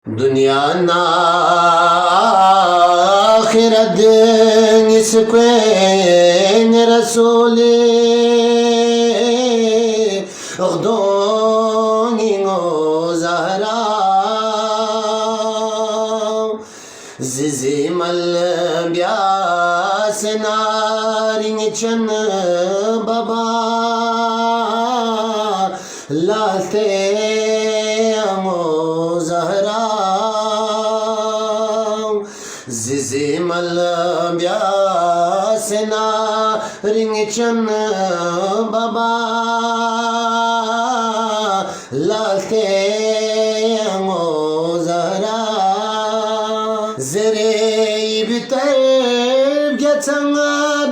दुनिया ना आखिरत इसके रसूले उगदोंगो ज़हरा ज़िज़िमल ब्यास नारिंग चन बाबा लाते अमो ज़हरा ज़िज़िमल ब्यास नारिंग चन बाबा लाते अमो ज़हरा ज़रे बितर गचंग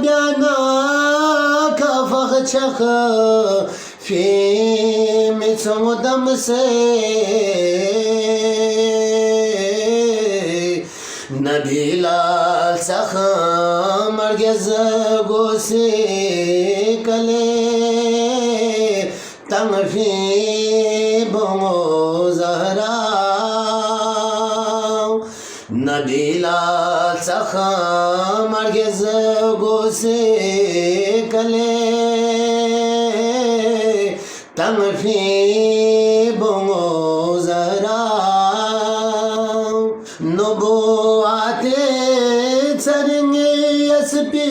ब्याना कफख चख फीम दम से नबीला सख मर्गज गोसे कले तंग फी बोमो ज़हरा नबीला सख मर्गज गोसे कले तंग फी बोमो ज़हरा नबुआते चरेंगे यसपी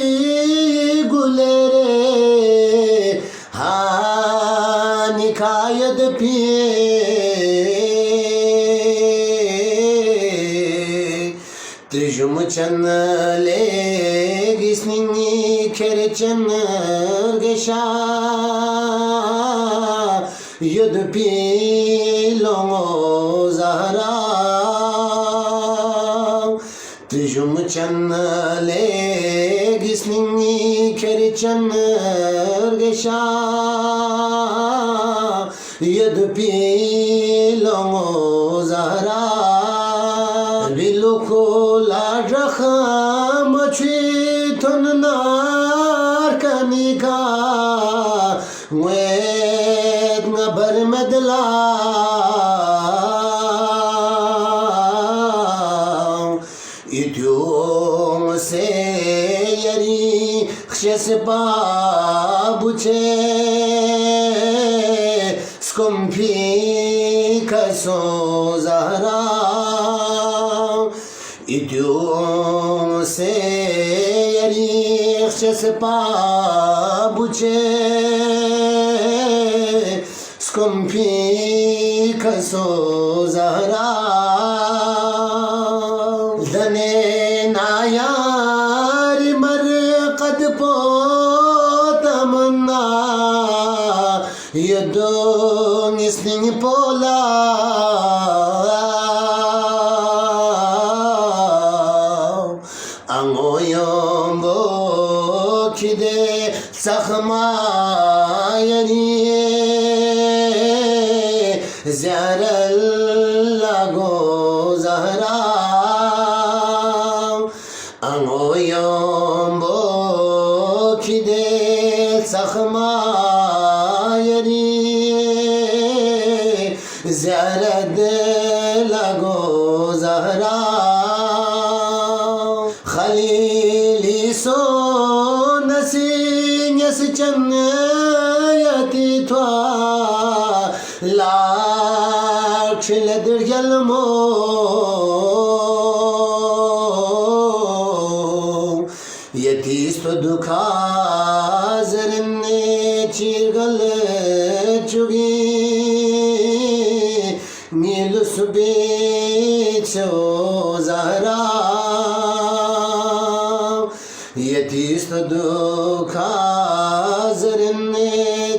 गुलेरे निकायत पिए त्रिजुम चन ले गिस्निंगी खेर चन गेशा युद्ध पी लोमो ज़हरा त्रिजुम चन ले गिस्निंगी खेर चन गेशा युद्ध पी लोमो ज़हरा बिलुखो लाजख मछी थुन नार कनिका वेद नबर मदला इत्यों से यरी खशस पाबुचे स्कुम्फी कसो ज़हरा इत्यों से यरी खशस पाबुचे स्कुम्फी कसो ज़हरा दने नायार मर कद पो तमन्ना यदो निस्निंग पोला अंगोयम्बो खिदे सखमायनी ज़्यारल लागो ज़हरा अंगोयम्बो खिदे सखमायनी ज़्यारद लागो ज़हरा खलीली सो नसीस चन यति थ्वा लाक्ष लदर्गलमो यतीस्तो दुखा जरने चिरगल चुगी नील सुबे छो ज़हरा यतीस्त दुखा जरने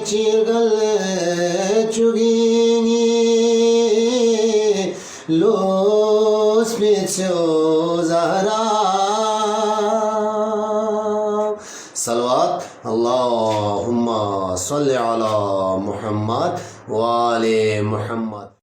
चिरगल चुगी लोस पे छो ज़हरा सलवात अल्लाहुम्मा सल्लि अला मुहम्मद व आले मुहम्मद।